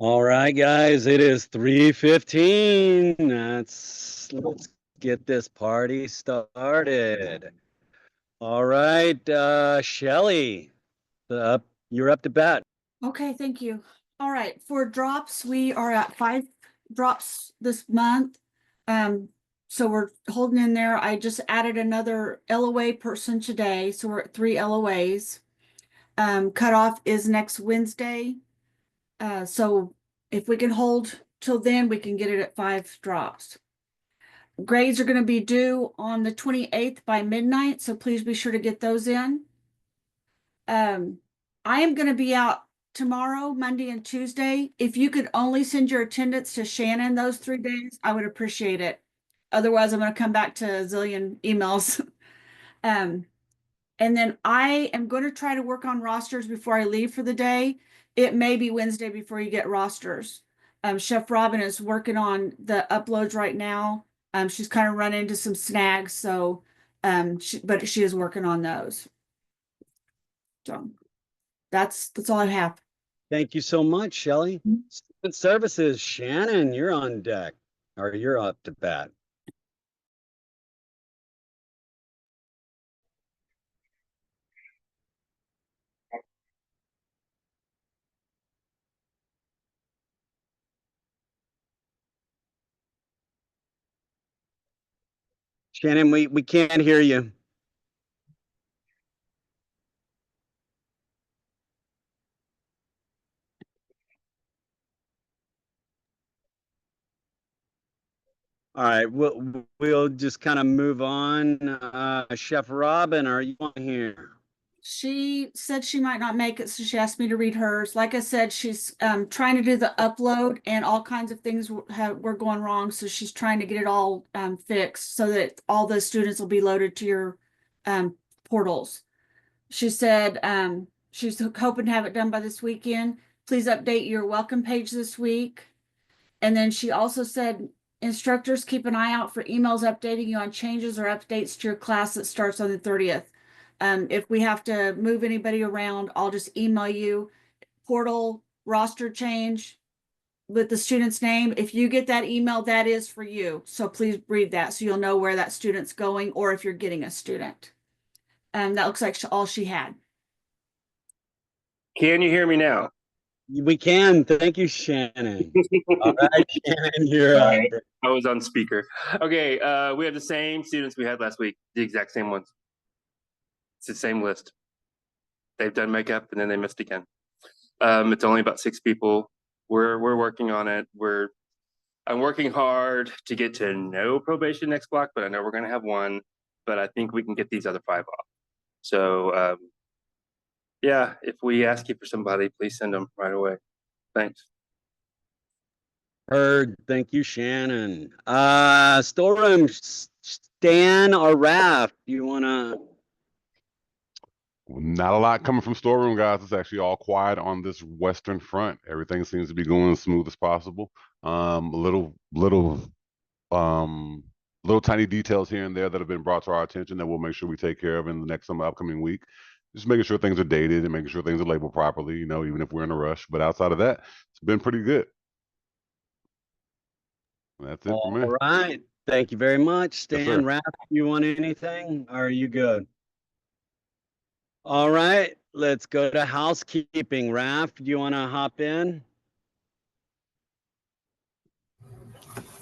All right, guys, it is 3:15. Let's get this party started. All right, Shelly, up you're up to bat. Okay, thank you. All right, for drops, we are at 5 drops this month. So we're holding in there. I just added another LOA person today, so we're at 3 LOAs. Cutoff is next Wednesday. So if we can hold till then, we can get it at 5 drops. Grades are going to be due on the 28th by midnight, so please be sure to get those in. I am going to be out tomorrow, Monday, and Tuesday. If you could only send your attendance to Shannon those 3 days, I would appreciate it. Otherwise, I'm going to come back to a zillion emails. um, and then I am going to try to work on rosters before I leave for the day. It may be Wednesday before you get rosters. Chef Robin is working on the uploads right now. She's kind of run into some snags, so but she is working on those. So that's all I have. Thank you so much, Shelly. Student Services, Shannon, you're on deck, or you're up to bat. Shannon, we can't hear you. All right, we'll just kind of move on. Chef Robin, are you on here? She said she might not make it, so she asked me to read hers. Like I said, she's trying to do the upload, and all kinds of things were going wrong. So she's trying to get it all fixed so that all the students will be loaded to your portals. She said she's hoping to have it done by this weekend. Please update your welcome page this week. And then she also said, instructors, keep an eye out for emails updating you on changes or updates to your class that starts on the 30th. If we have to move anybody around, I'll just email you portal roster change with the student's name. If you get that email, that is for you. So please read that so you'll know where that student's going or if you're getting a student. That looks like all she had. Can you hear me now? We can. Thank you, Shannon. All right, Shannon, you're up. I was on speaker. Okay, we have the same students we had last week, the exact same ones. It's the same list. They've done makeup and then they missed again. It's only about 6 people. We're working on it. I'm working hard to get to no probation next block, but I know we're going to have one. But I think we can get these other 5 off. So yeah, if we ask you for somebody, please send them right away. Thanks. Heard. Thank you, Shannon. Storeroom, Stan or Raph, you wanna? Not a lot coming from storeroom, guys. It's actually all quiet on this western front. Everything seems to be going as smooth as possible. Little tiny details here and there that have been brought to our attention that we'll make sure we take care of in the next upcoming week. Just making sure things are dated and making sure things are labeled properly, even if we're in a rush. But outside of that, it's been pretty good. That's it for me. All right. Thank you very much, Stan. Yes, Raph, you want anything? Or are you good? All right. Let's go to housekeeping. Raph, do you want to hop in?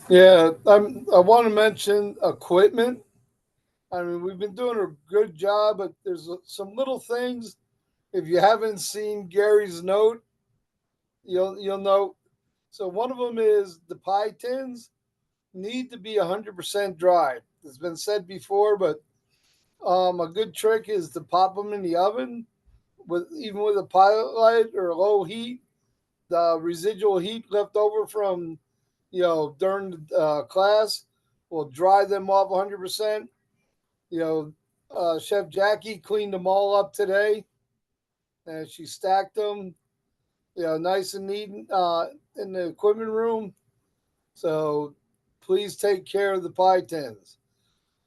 Yeah, I want to mention equipment. I mean, we've been doing a good job, but there's some little things. If you haven't seen Gary's note, you'll know. So one of them is the pie tins need to be 100% dry. It's been said before, but a good trick is to pop them in the oven even with a pilot light or low heat. The residual heat left over from during the class will dry them off 100%. Chef Jackie cleaned them all up today, and she stacked them, nice and neat in the equipment room. So please take care of the pie tins.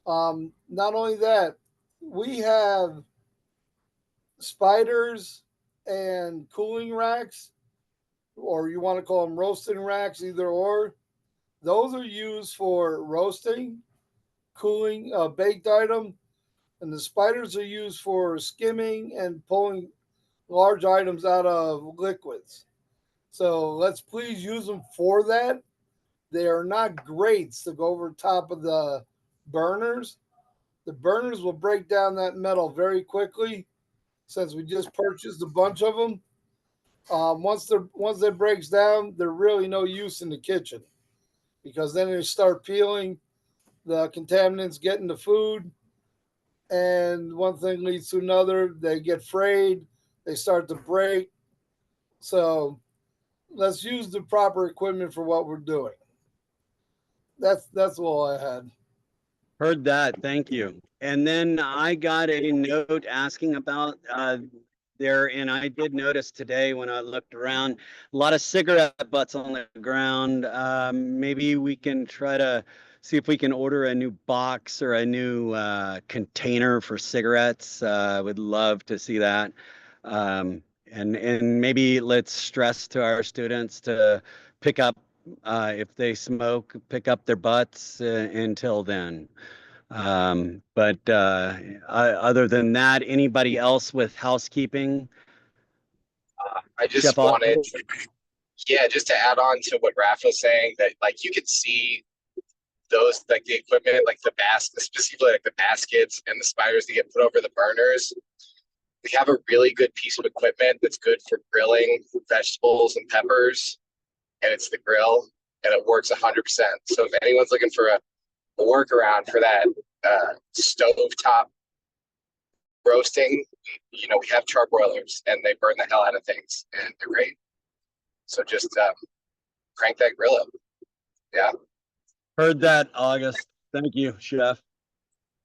Not only that, we have spiders and cooling racks or you want to call them roasting racks, either or. Those are used for roasting, cooling a baked item, and the spiders are used for skimming and pulling large items out of liquids. So let's please use them for that. They are not grates to go over top of the burners. The burners will break down that metal very quickly since we just purchased a bunch of them. Once that breaks down, they're really no use in the kitchen because then they start peeling, the contaminants get in the food, and one thing leads to another. They get frayed, they start to break. So let's use the proper equipment for what we're doing. That's all I had. Heard that. Thank you. And then I got a note asking about there, and I did notice today when I looked around, a lot of cigarette butts on the ground. Maybe we can try to see if we can order a new box or a new container for cigarettes. Would love to see that. And maybe let's stress to our students to pick up if they smoke, pick up their butts until then. But other than that, anybody else with housekeeping? I just Chef wanted, Otto? yeah, just to add on to what Raph was saying, that like you could see those, like the equipment, like the basket, specifically like the baskets and the spiders that get put over the burners. We have a really good piece of equipment that's good for grilling vegetables and peppers, and it's the grill, and it works 100%. So if anyone's looking for a workaround for that stovetop roasting, you know, we have charbroilers and they burn the hell out of things and they're great. So just crank that grill up. Yeah. Heard that, August. Thank you, Chef.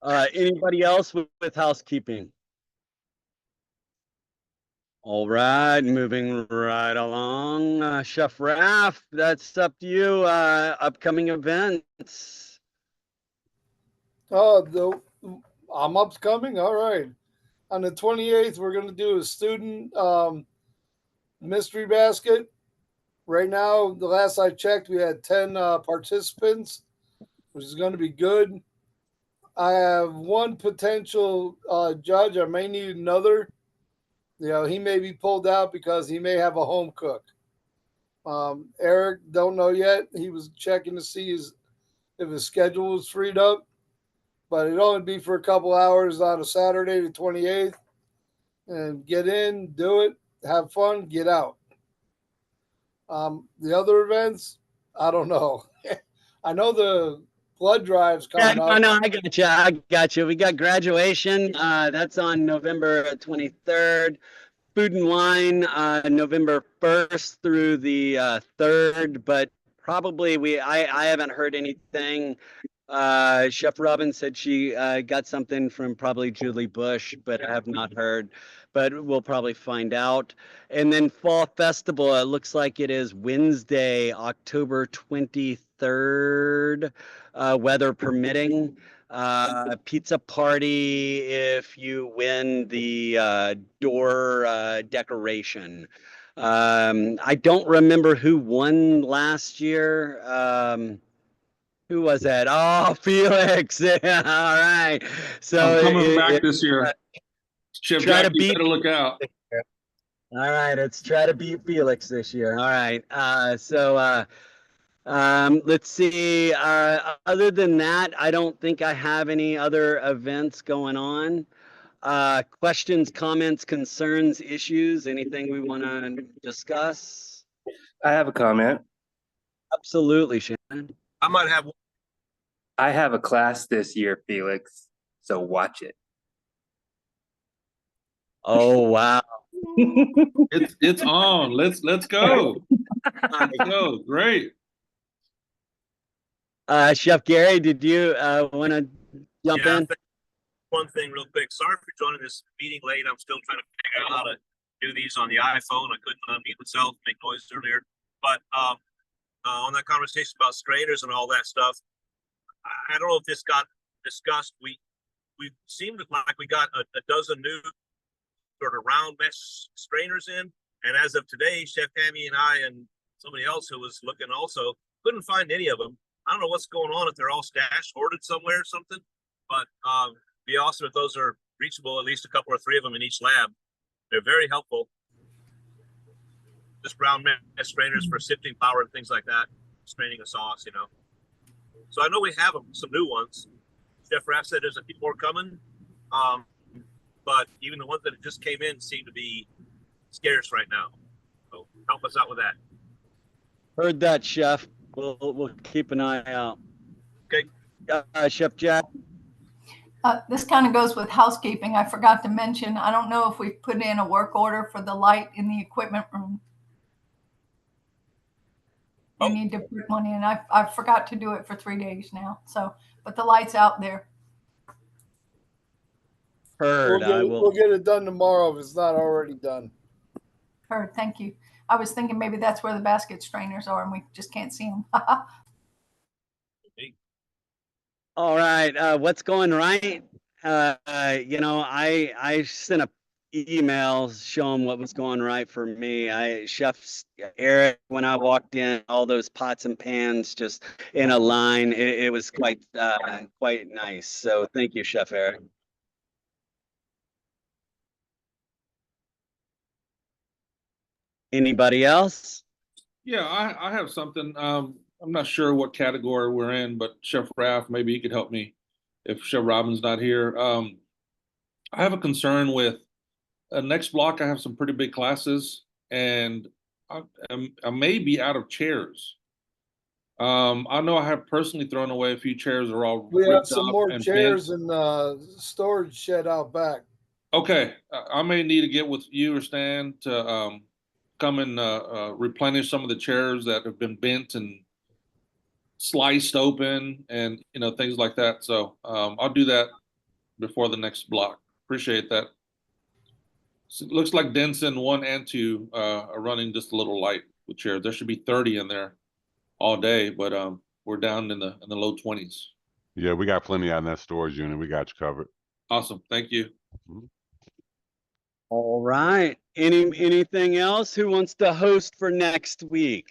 Anybody else with housekeeping? All right, moving right along. Chef Raph, that's up to you. Upcoming events. I'm upcoming. All right. On the 28th, we're going to do a student mystery basket. Right now, the last I checked, we had 10 participants, which is going to be good. I have one potential judge. I may need another. You know, he may be pulled out because he may have a home cook. Eric, don't know yet. He was checking to see if his schedule was freed up, but it'd only be for a couple hours on a Saturday, the 28th, and get in, do it, have fun, get out. The other events, I don't know. I know the blood drive's coming up. No, I got you. I got you. We got graduation. That's on November 23rd. Food and wine, November 1st through the 3rd, but probably I haven't heard anything. Chef Robin said she got something from probably Julie Bush, but I have not heard. But we'll probably find out. And then Fall Festival, it looks like it is Wednesday, October 23rd, weather permitting. Pizza party if you win the door decoration. I don't remember who won last year. Who was that? Oh, Felix. All right. So I'm coming back this year. Chef try Jack, to you beat- better look out. All right, let's try to beat Felix this year. All right. Let's see. Other than that, I don't think I have any other events going on. Questions, comments, concerns, issues, anything we want to discuss? I have a comment. Absolutely, Shannon. I might have. I have a class this year, Felix. So watch it. Oh, wow. It's on. Let's go. Let's go. Great. Chef Gary, did you want to jump Yeah, in? One thing real quick. Sorry for joining this meeting late. I'm still trying to figure out how to do these on the iPhone. I couldn't unmute myself, make noise earlier. But on that conversation about strainers and all that stuff, I don't know if this got discussed. We seemed like we got a dozen new sort of round mesh strainers in, And as of today, Chef Tammy and I and somebody else who was looking also couldn't find any of them. I don't know what's going on, if they're all stashed, hoarded somewhere or something, but be awesome if those are reachable, at least a couple or three of them in each lab. They're very helpful. Just brown mess strainers for sifting flour and things like that, straining a sauce, you know. So I know we have some new ones. Chef Raff said there's a few more coming, but even the ones that just came in seem to be scarce right now. So help us out with that. Heard that, Chef. We'll keep an eye out. Okay. Chef Jack. This kind of goes with housekeeping. I forgot to mention, I don't know if we put in a work order for the light in the equipment room. We need to put one in. I forgot to do it for 3 days now. So, but the light's out there. Heard. We'll get it done tomorrow if it's not already done. Heard. Thank you. I was thinking maybe that's where the basket strainers are and we just can't see them. All right. What's going right? You know, I sent a email showing what was going right for me. Chef Eric, when I walked in, all those pots and pans just in a line. It was quite nice. So thank you, Chef Eric. Anybody else? Yeah, I have something. I'm not sure what category we're in, but Chef Raff, maybe he could help me if Chef Robin's not here. I have a concern with next block. I have some pretty big classes, and I may be out of chairs. I know I have personally thrown away a few chairs that are all We have ripped some up more and chairs bent. in the storage shed out back. Okay, I may need to get with you or Stan to come and replenish some of the chairs that have been bent and sliced open and, you know, things like that. So I'll do that before the next block. Appreciate that. So it looks like Denson 1 and 2 are running just a little light with chairs. There should be 30 in there all day, but we're down in the low 20s. Yeah, we got plenty out in that storage unit. We got you covered. Awesome. Thank you. All right. Anything else? Who wants to host for next week?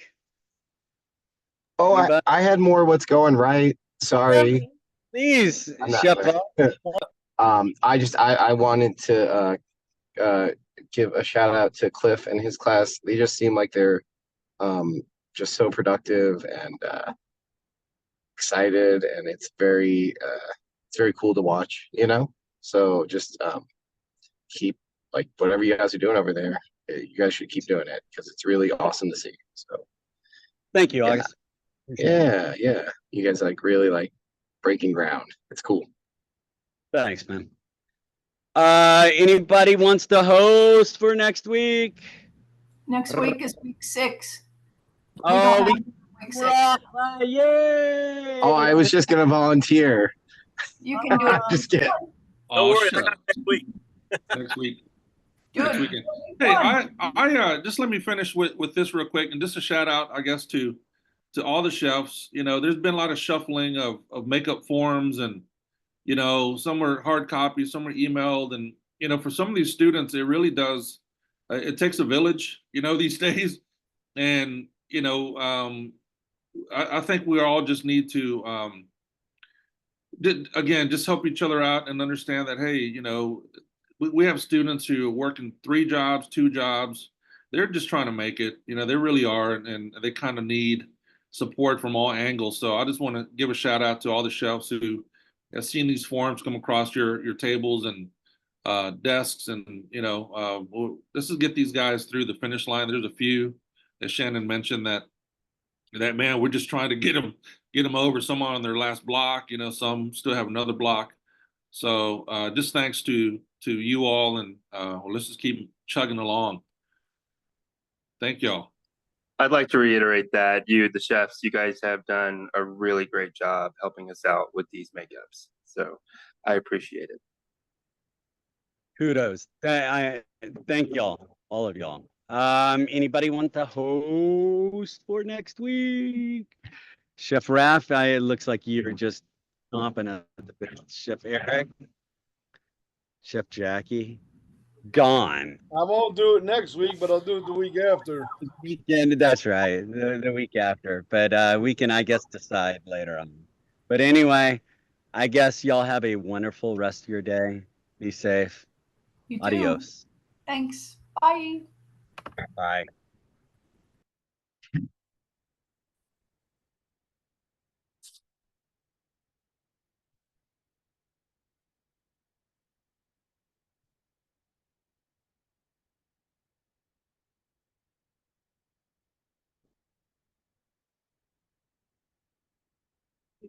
Oh, Anybody? I had more what's going right. Sorry. Please, I'm not- Chef. I wanted to give a shout out to Cliff and his class. They just seem like they're just so productive and excited, and it's very cool to watch, you know. So just keep, like, whatever you guys are doing over there, you guys should keep doing it because it's really awesome to see. So Thank you, Yeah. August. yeah, you guys really breaking ground. It's cool. Thanks, man. Anybody wants to host for next week? Next week is week 6. Oh, don't we have week 6. yay! Oh, I was just gonna volunteer. You can do it. Just kidding. Don't Oh, worry, shut up. next week. Next week. Do Next it. weekend. Hey, I just let me finish with this real quick, and just a shout out, I guess, to all the chefs. You know, there's been a lot of shuffling of makeup forms, and you know, some are hard copies, some are emailed, and you know, for some of these students, it really does. It takes a village, you know, these days, and you know, I think we all just need to again just help each other out and understand that, hey, you know, we have students who are working 3 jobs, 2 jobs. They're just trying to make it, you know, they really are, and they kind of need support from all angles. So I just want to give a shout out to all the chefs who have seen these forms come across your tables and desks, and you know, this is get these guys through the finish line. There's a few, as Shannon mentioned, that man, we're just trying to get them over. Some on their last block, you know, some still have another block. So just thanks to you all, and let's just keep chugging along. Thank y'all. I'd like to reiterate that the chefs, you guys have done a really great job helping us out with these makeups. So I appreciate it. Kudos. I thank y'all, all of y'all. Anybody want to host for next week? Chef Raff, it looks like you're just stomping at the bit. Chef Eric, Chef Jackie. gone. I won't do it next week, but I'll do it the week after. Weekend, that's right. The week after. But we can, I guess, decide later on. But anyway, I guess y'all have a wonderful rest of your day. Be safe. You too. Adios. Thanks. Bye. Bye.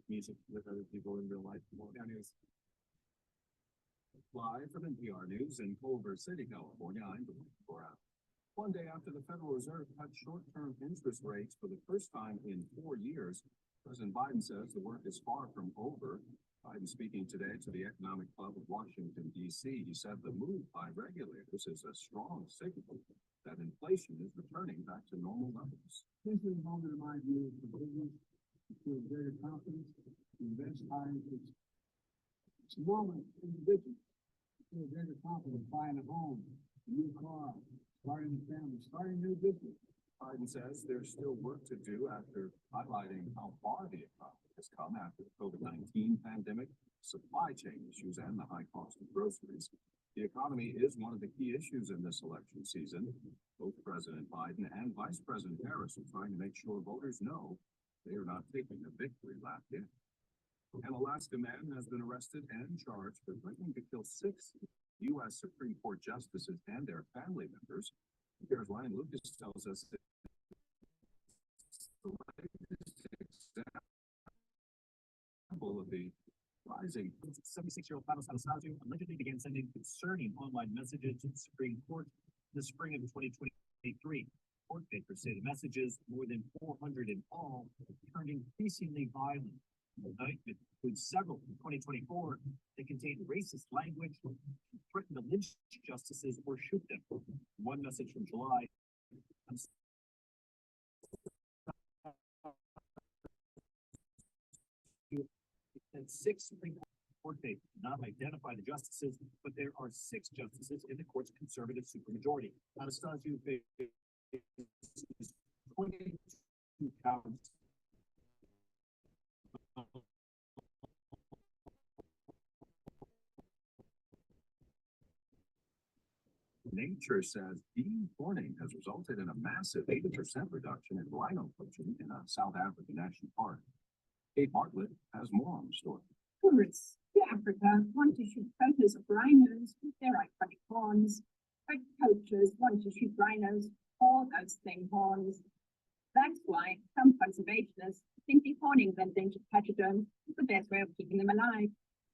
Music with other people in real life. News. Live from NPR News in Culver City, California, I'm Cora. One day after the Federal Reserve cut short-term interest rates for the first time in 4 years, President Biden says the work is far from over. Biden speaking today to the Economic Club of Washington, D.C., he said the move by regulators is a strong signal that inflation is returning back to normal levels. This is a moment, in my view, for business to feel greater confidence, to invest time. It's a moment for individuals to feel greater confidence buying a home, a new car, starting a family, starting a new business. Biden says there's still work to do after highlighting how far the economy has come after the COVID-19 pandemic, supply chain issues, and the high cost of groceries. The economy is one of the key issues in this election season. Both President Biden and Vice President Harris are trying to make sure voters know they are not taking a victory lap yet. An Alaska man has been arrested and charged for threatening to kill 6 U.S. Supreme Court justices and their family members. Here's Ryan Lucas tells us that the latest example of the rising 76-year-old Panos Anastasiou allegedly began sending concerning online messages to the Supreme Court in the spring of 2023. Court papers say the messages, more than 400 in all, turned increasingly violent. The indictment includes several from 2024 that contain racist language, threatened to lynch justices or shoot them. One message from July and 6 Supreme Court papers did not identify the justices, but there are 6 justices in the court's conservative supermajority. Anastasiou faces 22 counts. Nature says bean corning has resulted in a massive 80% reduction in rhino poaching in a South African national park. Kate Bartlett has more on the story. Tourists to Africa want to shoot photos of rhinos with their iconic horns, but poachers want to shoot rhinos or those same horns. That's why some conservationists think dehorning the endangered pachyderms is the best way of keeping them alive.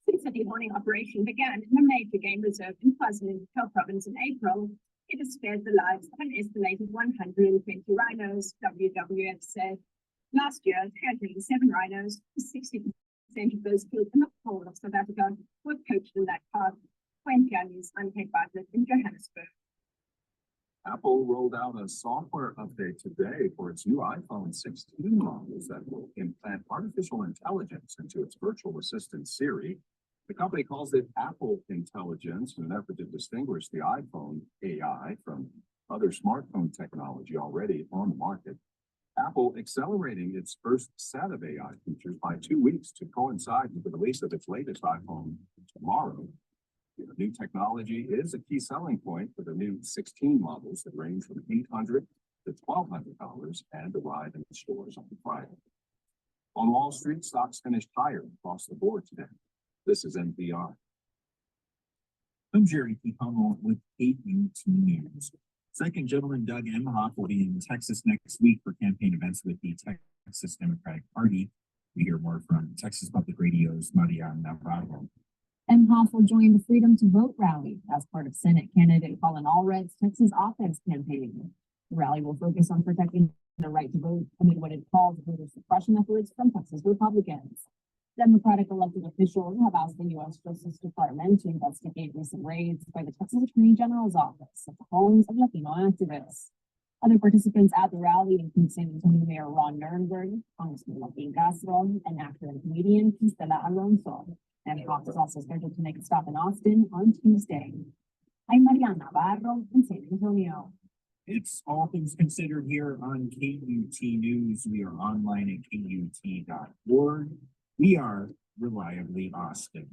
Since the dehorning operation began in a major game reserve in KwaZulu-Natal province in April, it has spared the lives of an estimated 120 rhinos, WWF said. Last year, 307 rhinos, 60% of those killed in the whole of South Africa, were poached in that park. 20 News, I'm Kate Bartlett in Johannesburg. Apple rolled out a software update today for its new iPhone 16 models that will implant artificial intelligence into its virtual assistant Siri. The company calls it Apple Intelligence in an effort to distinguish the iPhone AI from other smartphone technology already on the market. Apple accelerating its first set of AI features by 2 weeks to coincide with the release of its latest iPhone tomorrow. The new technology is a key selling point for the new 16 models that range from $800 to $1,200 and arrive in stores on Friday. On Wall Street, stocks finished higher across the board today. This is NPR. I'm Jerry Picomo with 8 UT News. Second Gentleman Doug Emhoff will be in Texas next week for campaign events with the Texas Democratic Party. We hear more from Texas Public Radio's Maria Navarro. Emhoff will join the Freedom to Vote rally as part of Senate candidate Colin Allred's Texas Offense campaign. The rally will focus on protecting the right to vote amid what it calls voter suppression efforts from Texas Republicans. Democratic elected officials have asked the U.S. Justice Department to investigate recent raids by the Texas Attorney General's office at the homes of Latino activists. Other participants at the rally include San Antonio Mayor Ron Nirenberg, Congressman Joaquin Castro, and actor and comedian Cristela Alonso. And Emhoff is also scheduled to make a stop in Austin on Tuesday. I'm Mariana Navarro in San Antonio. It's all things considered here on KUT News. We are online at KUT.org. We are reliably Austin.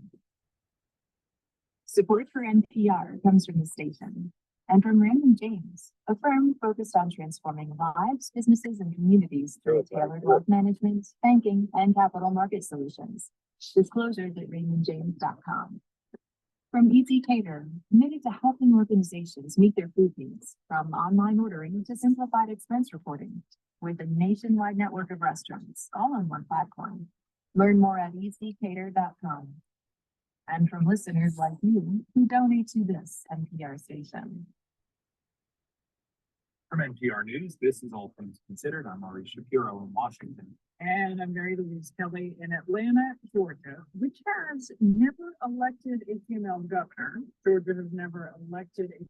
Support for NPR comes from the station and from Raymond James, a firm focused on transforming lives, businesses, and communities through tailored wealth management, banking, and capital market solutions. Disclosures at raymondjames.com. From Easy Cater, committed to helping organizations meet their food needs, from online ordering to simplified expense reporting, with a nationwide network of restaurants, all on one platform. Learn more at easycater.com. And from listeners like you who donate to this NPR station. From NPR News, this is All Things Considered. I'm Ari Shapiro in Washington. And I'm Mary Louise Kelly in Atlanta, Georgia, which has never elected a female governor. Georgia has never elected a